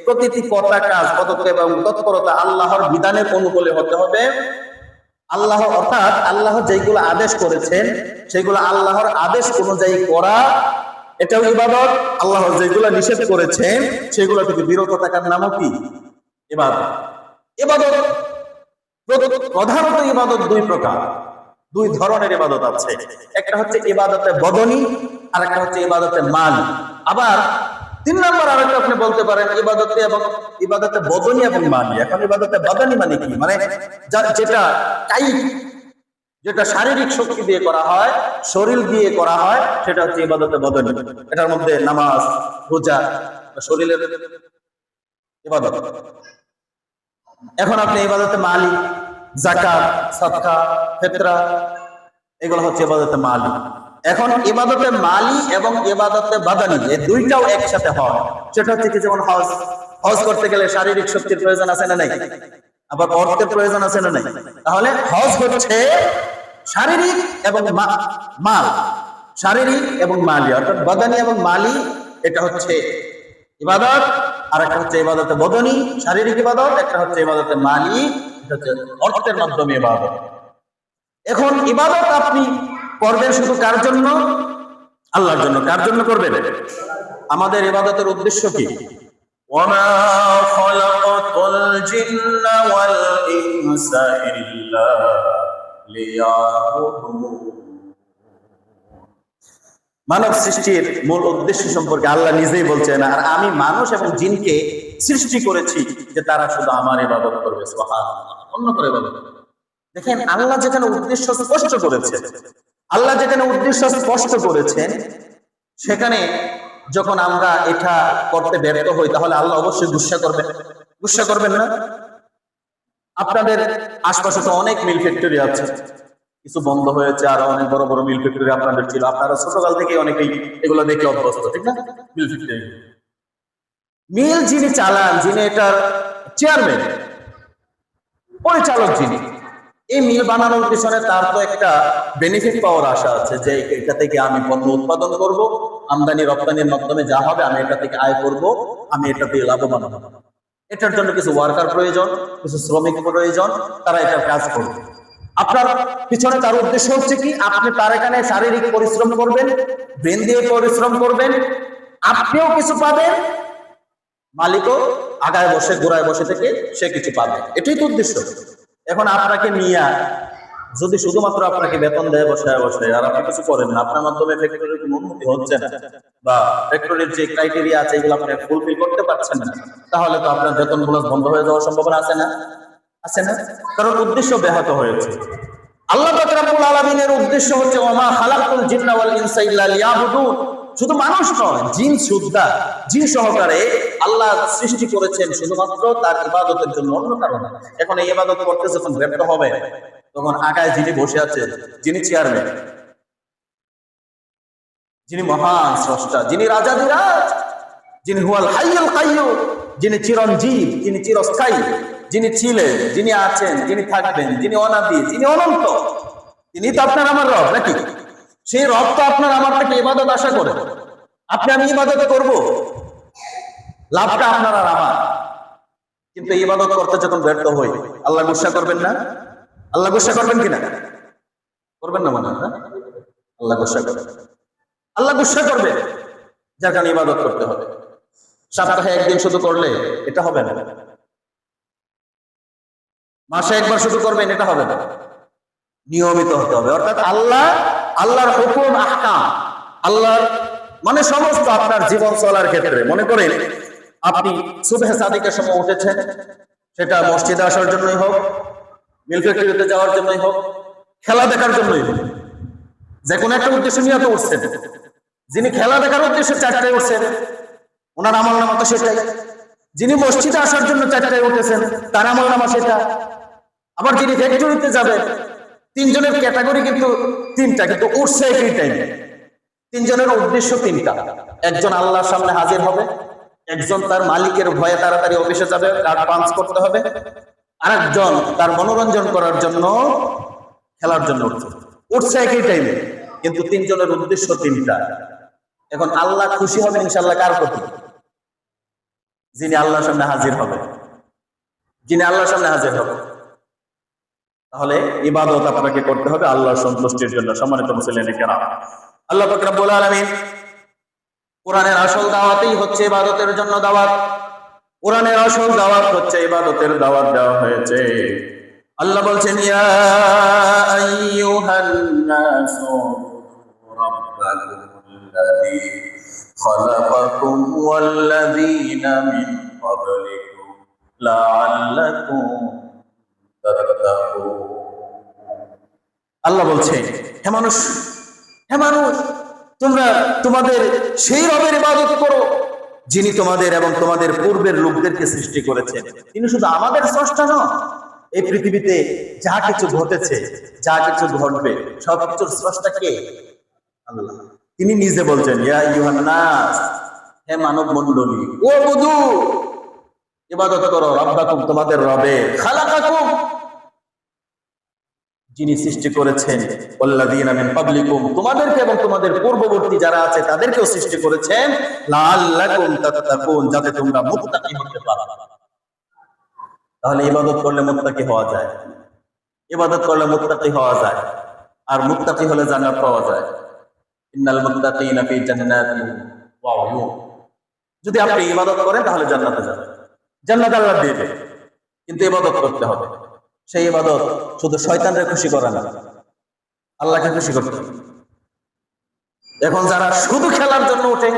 প্রতিটি কথা, কাজ, পদক্ষেপ এবং তৎপরতা আল্লাহর বিধানের অনুকূলে হতে হবে। আল্লাহ, অর্থাৎ আল্লাহ যেগুলো আদেশ করেছেন সেগুলো আল্লাহর আদেশ অনুযায়ী করা, এটাও ইবাদত। আল্লাহ যেগুলো নিষেধ করেছেন সেগুলো থেকে বিরত থাকার নামও কি? ইবাদত। ইবাদত প্রধানত ইবাদত দুই প্রকার, দুই ধরনের ইবাদত আছে। একটা হচ্ছে ইবাদতে বদনী, আর একটা হচ্ছে ইবাদতে মাল। আবার তিন নম্বর আরেকটা আপনি বলতে পারেন ইবাদতে বদনী এবং মালি। এখন ইবাদতে বদনী মানে কি? মানে যেটা কায়িক, যেটা শারীরিক শক্তি দিয়ে করা হয়, শরীর দিয়ে করা হয়, সেটা হচ্ছে ইবাদতে বদনী। এটার মধ্যে নামাজ, রোজা, শরীরের ইবাদত। এখন আপনি ইবাদতে মালি, যাকাত, সাদকা, ফিতরা, এগুলো হচ্ছে ইবাদতে মালি। এখন ইবাদতে মালি এবং ইবাদতে বাদানি, এই দুইটাও একসাথে হয়। সেটা হচ্ছে কি, যেমন হজ করতে গেলে শারীরিক শক্তির প্রয়োজন আছে না নাই? আবার অর্থের প্রয়োজন আছে না নাই? তাহলে হজ হচ্ছে শারীরিক এবং মাল, শারীরিক এবং মালি, অর্থাৎ বাদানি এবং মালি, এটা হচ্ছে ইবাদত। আর একটা হচ্ছে ইবাদতে বদনী, শারীরিক ইবাদত। একটা হচ্ছে ইবাদতে মালি, এটা হচ্ছে অর্থের মাধ্যমে ইবাদত। এখন ইবাদত আপনি করবেন শুধু কার জন্য? আল্লাহর জন্য। কার জন্য করবেন? আমাদের ইবাদতের উদ্দেশ্য কি? ওয়ামা খালাকাতুল জিন্না ওয়াল ইনসা ইল্লা লিয়াবুদুন। মানব সৃষ্টির মূল উদ্দেশ্য সম্পর্কে আল্লাহ নিজেই বলছেন, আর আমি মানুষ এবং জিনকে সৃষ্টি করেছি যে তারা শুধু আমার ইবাদত করবে। সুবহানাল্লাহ। অন্য করে বলে দেখেন, আল্লাহ যেখানে উদ্দেশ্য স্পষ্ট করেছেন, আল্লাহ যেখানে উদ্দেশ্য স্পষ্ট করেছেন, সেখানে যখন আমরা এটা করতে ব্যর্থ হই তাহলে আল্লাহ অবশ্যই গুসা করবেন। গুসা করবেন না? আপনাদের আশপাশে তো অনেক মিল ফ্যাক্টরি আছে, কিছু বন্ধ হয়েছে, আর অনেক বড় বড় মিল ফ্যাক্টরি আপনাদের ছিল। আপনারা ছোটকাল থেকে অনেকেই এগুলো দেখে অভ্যস্ত, ঠিক না? মিল ফ্যাক্টরি, মিল যিনি চালান, যিনি এটার চেয়ারম্যান, পরিচালক যিনি, এই মিল বানানোর পিছনে তার তো একটা বেনিফিট পাওয়ার আশা আছে যে এটা থেকে আমি পণ্য উৎপাদন করব, আমদানি রপ্তানির মাধ্যমে যা হবে আমি এটা থেকে আয় করব, আমি এটা দিয়ে লাভবান হব। এটার জন্য কিছু ওয়ার্কার প্রয়োজন, কিছু শ্রমিক প্রয়োজন, তারা এটার কাজ করবে। আপনার পিছনে তার উদ্দেশ্য হচ্ছে কি? আপনি তার এখানে শারীরিক পরিশ্রম করবেন, ব্রেন দিয়ে পরিশ্রম করবেন, আপনিও কিছু পাবেন, মালিকও আগায় বসে গোড়ায় বসে থেকে সে কিছু পাবে। এটাই তো উদ্দেশ্য। এখন আপনাকে নিয়ে যদি শুধুমাত্র আপনাকে বেতন দেয় বসায় বসে, আর আপনি কিছু করেন না, আপনার মাধ্যমে ফ্যাক্টরির কোনো উন্নতি হচ্ছে না, বা ফ্যাক্টরির যে ক্রাইটেরিয়া আছে এগুলো আপনি ফুলফিল করতে পারছেন না, তাহলে তো আপনার বেতন বোনাস বন্ধ হয়ে যাওয়ার সম্ভাবনা আছে না? আছে না? কারণ উদ্দেশ্য ব্যাহত হয়েছে। আল্লাহ পাক রব্বুল আলামিনের উদ্দেশ্য হচ্ছে ওমা খালাকতুল জিন্না ওয়াল ইনসা ইল্লা লিয়াবুদুন। শুধু মানুষ নয়, জিন সুদ্ধা, জিন সহকারে আল্লাহ সৃষ্টি করেছেন শুধুমাত্র তার ইবাদতের জন্য, অন্য কারণে। এখন এই ইবাদত করতে যখন ব্যর্থ হবে, তখন আগায় যিনি বসে আছে, যিনি চেয়ারম্যান, যিনি মহান স্রষ্টা, যিনি রাজাধিরাজ, যিনি হুয়াল হাইয়ুল কাইয়্যুম, যিনি চিরঞ্জীব, যিনি চিরস্থায়ী, যিনি ছিলেন, যিনি আছেন, যিনি থাকবেন, যিনি অনাদি, যিনি অনন্ত, তিনি তো আপনার আমার রব নাকি? সেই রব তো আপনার আমার থেকে ইবাদত আশা করে। আপনি আমি ইবাদত করব, লাভটা আপনার আর আমার। কিন্তু ইবাদত করতে যখন ব্যর্থ হই, আল্লাহ গুসা করবেন না? আল্লাহ গুসা করবেন কিনা? করবেন না মনে হয় না? আল্লাহ গুসা করবেন। আল্লাহ গুসা করবে, যার কারণে ইবাদত করতে হবে। সপ্তাহে একদিন শুধু করলে এটা হবে না, মাসে একবার শুধু করবেন এটা হবে না, নিয়মিত হতে হবে। অর্থাৎ আল্লাহর হুকুম আহকাম, আল্লাহর মানে সমস্ত আপনার জীবন চলার ক্ষেত্রে, মনে করেন আপনি সুবহে সাদিকের সময় উঠেছেন, সেটা মসজিদে আসার জন্যই হোক, মিল ফ্যাক্টরিতে যাওয়ার জন্যই হোক, খেলা দেখার জন্যই হোক, যে কোনো একটা উদ্দেশ্য নিয়ে তো উঠছেন। যিনি খেলা দেখার উদ্দেশ্যে 4টায় উঠছেন, ওনার আমল নামা তো সেটাই। যিনি মসজিদে আসার জন্য 4টায় উঠেছেন, তার আমল নামা সেটা। আবার যিনি ফ্যাক্টরিতে যাবেন, তিনজনের ক্যাটাগরি কিন্তু তিনটা, কিন্তু উঠছে একই টাইমে। তিনজনের উদ্দেশ্য তিনটা। একজন আল্লাহর সামনে হাজির হবে, একজন তার মালিকের ভয়ে তাড়াতাড়ি অফিসে যাবে, কার্ড পাঞ্চ করতে হবে, আরেকজন তার মনোরঞ্জন করার জন্য খেলার জন্য উঠছে একই টাইমে, কিন্তু তিনজনের উদ্দেশ্য তিনটা। এখন আল্লাহ খুশি হবেন ইনশাআল্লাহ কার প্রতি? যিনি আল্লাহর সামনে হাজির হবে, যিনি আল্লাহর সামনে হাজির হবে। তাহলে ইবাদত আপনাকে করতে হবে আল্লাহর সন্তুষ্টির জন্য। সম্মানিত মুসলিম কেরাম, আল্লাহ পাক রব্বুল আলামিন কোরআনের আসল দাওয়াতই হচ্ছে ইবাদতের জন্য দাওয়াত। কোরআনের আসল দাওয়াত হচ্ছে ইবাদতের দাওয়াত দেওয়া হয়েছে। আল্লাহ বলছেন ইয়া আইয়ুহান নাসু রাব্বাকুমুল্লাযী খালাকাকুম ওয়াল্লাযীনা মিন ক্বাবলিকুম লাআল্লাকুম তাত্তাকুন। আল্লাহ বলছে, হে মানুষ, হে মানুষ, তোমরা তোমাদের সেই রবের ইবাদত করো যিনি তোমাদের এবং তোমাদের পূর্বের লোকদেরকে সৃষ্টি করেছেন। তিনি শুধু আমাদের স্রষ্টা নন, এই পৃথিবীতে যা কিছু ঘটেছে, যা কিছু ঘটবে, সবকিছুর স্রষ্টা কে? আল্লাহ। তিনি নিজে বলছেন ইয়া আইয়ুহান নাস, হে মানব মণ্ডলী, ও বুদু, ইবাদত করো রাব্বাকুম, তোমাদের রবের, খালাকাকুম, যিনি সৃষ্টি করেছেন, ওয়াল্লাযীনা মিন ক্বাবলিকুম, তোমাদেরকে এবং তোমাদের পূর্ববর্তী যারা আছে তাদেরকেও সৃষ্টি করেছেন, লাআল্লাকুম তাত্তাকুন, যাতে তোমরা মুত্তাকি হতে পারো। তাহলে ইবাদত করলে মুত্তাকি হওয়া যায়, ইবাদত করলে মুত্তাকি হওয়া যায়, আর মুত্তাকি হলে জান্নাত পাওয়া যায়। ইন্নাল মুত্তাকিনা ফি জান্নাতিন ওয়া উয়ুন। যদি আপনি ইবাদত করেন তাহলে জান্নাতে যাবেন, জান্নাত আল্লাহ দিবে, কিন্তু ইবাদত করতে হবে। সেই ইবাদত শুধু শয়তানরে খুশি করে না, আল্লাহকে খুশি করতে হবে। এখন যারা শুধু খেলার জন্য ওঠে,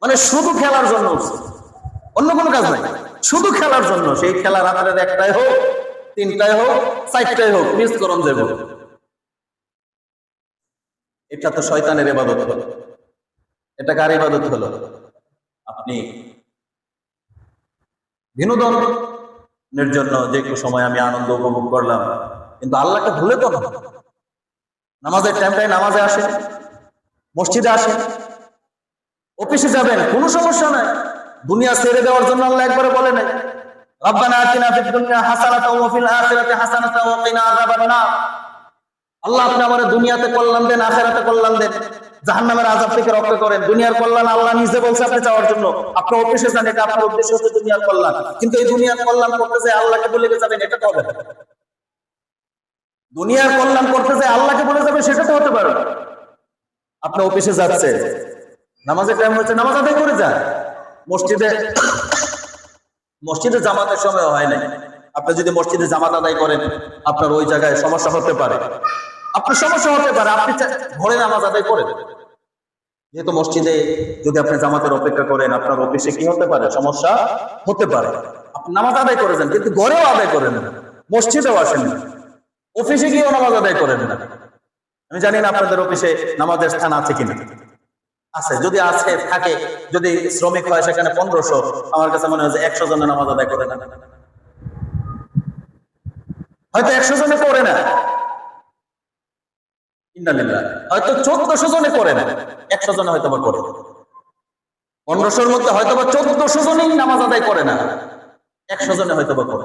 মানে শুধু খেলার জন্য উঠছে, অন্য কোনো কাজ নাই, শুধু খেলার জন্য, সেই খেলা রাতের একটাই হোক, তিনটাই হোক, চারটাই হোক, মিস করন যাব, এটা তো শয়তানের ইবাদত হলো। এটা কার ইবাদত হলো? আপনি বিনোদনের জন্য যে একটু সময় আমি আনন্দ উপভোগ করলাম, কিন্তু আল্লাহকে ভুলে তো না। নামাজের টাইমটাই নামাজে আসেন, মসজিদে আসেন, অফিসে যাবেন, কোনো সমস্যা নাই। দুনিয়া ছেড়ে দেওয়ার জন্য আল্লাহ একবারে বলে নাই রাব্বানা আতিনা ফিদ দুনিয়া হাসানাতাও ওয়া ফিল আখিরাতি হাসানাতাও ওয়া কিনা আযাবান নার। আল্লাহ আপনি আমাদের দুনিয়াতে কল্যাণ দেন, আখিরাতে কল্যাণ দেন, জাহান্নামের আযাব থেকে রক্ষা করেন। দুনিয়ার কল্যাণ আল্লাহ নিজে বলছে আপনি চাওয়ার জন্য, আপনি অফিসে যান, এটা আপনার উদ্দেশ্য হচ্ছে দুনিয়ার কল্যাণ, কিন্তু এই দুনিয়ার কল্যাণ করতে যে আল্লাহকে বলে যাবেন, এটা তো হবে না। দুনিয়ার কল্যাণ করতে যে আল্লাহকে বলে যাবেন, সেটা তো হতে পারে না। আপনি অফিসে যাচ্ছে, নামাজের টাইম হচ্ছে, নামাজ আদায় করে যান। মসজিদে জামাতের সময় হয় নাই, আপনি যদি মসজিদে জামাত আদায় করেন, আপনার ওই জায়গায় সমস্যা হতে পারে, আপনার সমস্যা হতে পারে, আপনি ঘরে নামাজ আদায় করেন। যেহেতু মসজিদে যদি আপনি জামাতের অপেক্ষা করেন, আপনার অফিসে কি হতে পারে, সমস্যা হতে পারে। আপনি নামাজ আদায় করে যান, কিন্তু ঘরেও আদায় করেন না, মসজিদেও আসেন না, অফিসে গিয়েও নামাজ আদায় করেন না। আমি জানি না আপনাদের অফিসে নামাজের স্থান আছে কিনা। আছে, যদি আছে থাকে, যদি শ্রমিক হয় সেখানে 1500, আমার কাছে মনে হয় যে 100 জনের নামাজ আদায় করে না, হয়তো 100 জনে করে না, ইন্নালিল্লাহ, হয়তো 1400 জনে করে না, 100 জনে হয়তো বা করে। 1500-র মধ্যে হয়তো বা 1400 জনই নামাজ আদায় করে না, 100 জনে হয়তো বা করে।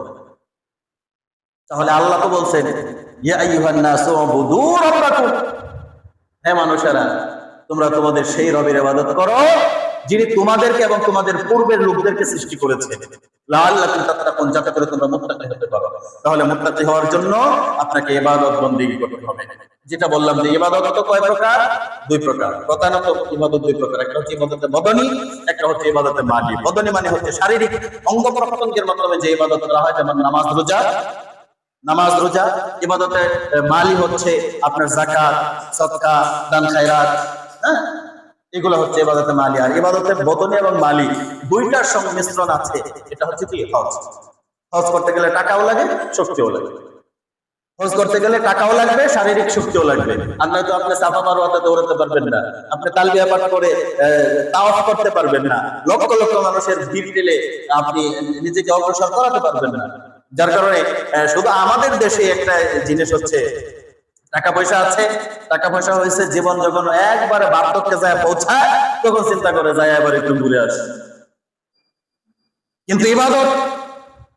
তাহলে আল্লাহ তো বলছেন ইয়া আইয়ুহান নাসু উবুদু রাব্বাকুম, হে মানুষেরা, তোমরা তোমাদের সেই রবের ইবাদত করো যিনি তোমাদেরকে এবং তোমাদের পূর্বের লোকদেরকে সৃষ্টি করেছেন, লাআল্লাকুম তাত্তাকুন, যাতে করে তোমরা মুত্তাকি হতে পারো। তাহলে মুত্তাকি হওয়ার জন্য আপনাকে ইবাদত বন্দেগী করতে হবে। যেটা বললাম যে ইবাদত তো কয় প্রকার? 2 প্রকার। প্রধানত ইবাদত 2 প্রকার, একটা হচ্ছে ইবাদতে বদনী, একটা হচ্ছে ইবাদতে মালি। বদনী মানে হচ্ছে শারীরিক অঙ্গ প্রত্যঙ্গের মাধ্যমে যে ইবাদত করা হয়, যেমন নামাজ রোজা। ইবাদতে মালি হচ্ছে আপনার যাকাত, সদকা, দান খায়রাত, হ্যাঁ, এগুলো হচ্ছে ইবাদতে মালি। আর ইবাদতে বদনী এবং মালি দুইটার সংমিশ্রণ আছে, এটা হচ্ছে কি হজ। হজ করতে গেলে টাকাও লাগে, শক্তিও লাগে। হজ করতে গেলে টাকাও লাগবে, শারীরিক শক্তিও লাগবে। আর নয়তো আপনি সাফা মারওয়াতে দৌড়াতে পারবেন না, আপনি তালবিয়া পাঠ করে তাওয়াফ করতে পারবেন না, লক্ষ লক্ষ মানুষের ভিড় ঠেলে আপনি নিজেকে অগ্রসর করাতে পারবেন না। যার কারণে শুধু আমাদের দেশে একটা জিনিস হচ্ছে, টাকা পয়সা আছে, টাকা পয়সা হয়েছে, জীবন যখন একবারে বার্ধক্যে যায় পৌঁছায়, তখন চিন্তা করে যায় এবার একটু ঘুরে আসে। কিন্তু ইবাদত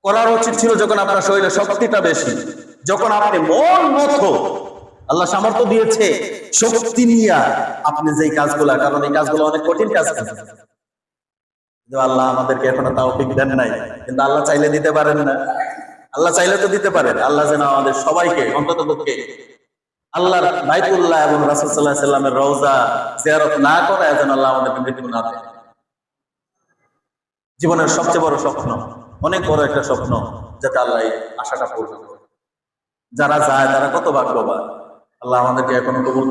করার উচিত ছিল যখন আপনার শরীরে শক্তিটা বেশি, যখন আপনি মন মতো, আল্লাহ সামর্থ্য দিয়েছে, শক্তি নিয়ে আপনি যে কাজগুলা, কারণ এই কাজগুলো অনেক কঠিন কাজ, কিন্তু আল্লাহ আমাদেরকে এখনো তৌফিক দেন নাই। কিন্তু আল্লাহ চাইলে দিতে পারেন না? আল্লাহ চাইলে তো দিতে পারেন। আল্লাহ যেন আমাদের সবাইকে অন্তত পক্ষে আল্লাহর বাইতুল্লাহ এবং রাসূল সাল্লাল্লাহু আলাইহি সাল্লামের রওজা জিয়ারত না করায় যেন আল্লাহ আমাদেরকে মৃত্যু না দেয়। জীবনের সবচেয়ে বড় স্বপ্ন, অনেক বড় একটা স্বপ্ন, যাতে আল্লাহ এই আশাটা পূর্ণ করে। যারা যায় তারা কত ভাগ্যবান। আল্লাহ আমাদেরকে এখনো কবুল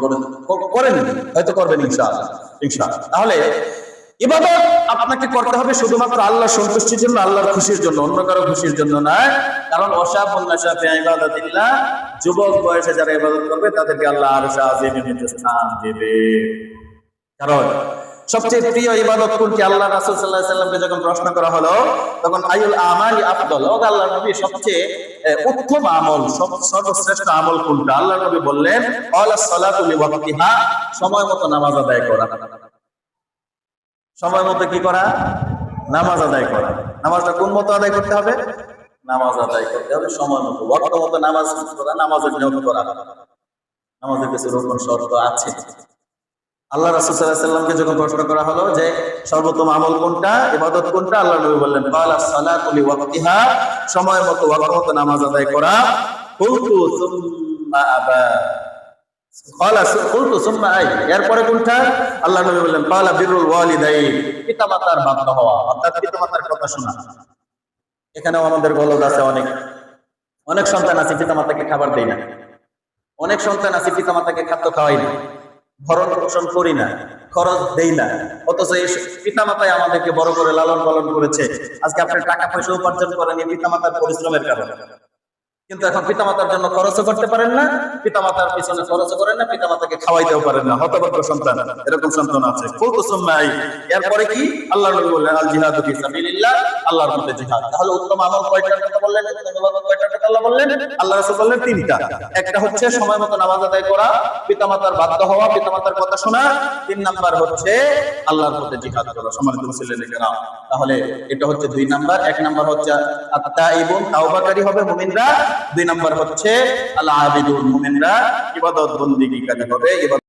করেন, হয়তো করবেন ইনশাআল্লাহ। তাহলে ইবাদত আপনাকে করতে হবে শুধুমাত্র আল্লাহর সন্তুষ্টির জন্য, আল্লাহর খুশির জন্য, অন্য কারো খুশির জন্য না। কারণ যুবক বয়সে যারা ইবাদত করবে তাদেরকে আল্লাহ আরশে আজিমের নিচে স্থান দেবে। কারণ সবচেয়ে প্রিয় ইবাদত কোনটি? আল্লাহ রাসূল সাল্লাল্লাহু আলাইহি সাল্লামকে যখন প্রশ্ন করা হলো, তখন আইউল আমালি আফদল, ও আল্লাহর নবী সবচেয়ে উত্তম আমল, সর্বশ্রেষ্ঠ আমল কোনটা? আল্লাহর নবী বললেন আলাস সালাতু লিওয়াক্তিহা, সময় মতো নামাজ আদায় করা। সময় মতো কি করা? নামাজ আদায় করা। নামাজটা কোন মতো আদায় করতে হবে? নামাজ আদায় করতে হবে সময় মতো, ওয়াক্ত মতো নামাজ পড়া, নামাজের নিয়ত করা। নামাজের কিছু রকম শর্ত আছে। আল্লাহ রাসূল সাল্লাল্লাহু আলাইহি সাল্লামকে যখন প্রশ্ন করা হলো যে সর্বোত্তম আমল কোনটা, ইবাদত কোনটা, আল্লাহ নবী বললেন আলাস সালাতু লিওয়াক্তিহা, সময় মতো ওয়াক্ত মতো নামাজ আদায় করা। কুলতু সুম্মা আবা, এরপরে কোনটা? আল্লাহ নবী বললেন ক্বালা বিররুল ওয়ালিদাইন, পিতামাতার বাধ্য হওয়া, অর্থাৎ পিতামাতার কথা শোনা। এখানেও আমাদের গলদ আছে অনেক। অনেক সন্তান আছে পিতামাতাকে খাবার দেয় না, অনেক সন্তান আছে পিতামাতাকে খাদ্য খাওয়াই না, ভরণ পোষণ করি না, খরচ দেই না, অথচ এই পিতামাতাই আমাদেরকে বড় করে লালন পালন করেছে। আজকে আপনি টাকা পয়সা উপার্জন করেন এই পিতামাতার পরিশ্রমের কারণে, কিন্তু এখন পিতামাতার জন্য খরচও করতে পারেন না, পিতামাতার পিছনে খরচও করেন না, পিতামাতাকে খাওয়াইতেও পারেন না। হতভাগ্য সন্তান, এরকম সন্তান আছে। এরপরে কি আল্লাহ নবী বললেন আল জিহাদু ফি সাবিলিল্লাহ, আল্লাহর পথে জিহাদ। তাহলে উত্তম আমল কয়টার কথা বললেন? কয়টার কথা আল্লাহ বললেন? আল্লাহ রাসূল বললেন তিনটা। একটা হচ্ছে সময় মতো নামাজ আদায় করা, পিতামাতার বাধ্য হওয়া, পিতামাতার কথা শোনা। 3 নাম্বার হচ্ছে আল্লাহর পথে জিহাদ করা। সম্মানিত মুসলিম কেরাম, তাহলে এটা হচ্ছে 2 নাম্বার। 1 নাম্বার হচ্ছে আত-তাইবুন, তাওবাকারী হবে মুমিনরা। 2 নাম্বার হচ্ছে আল আবিদুন, মুমিনরা ইবাদত বন্দেগীকারী হবে।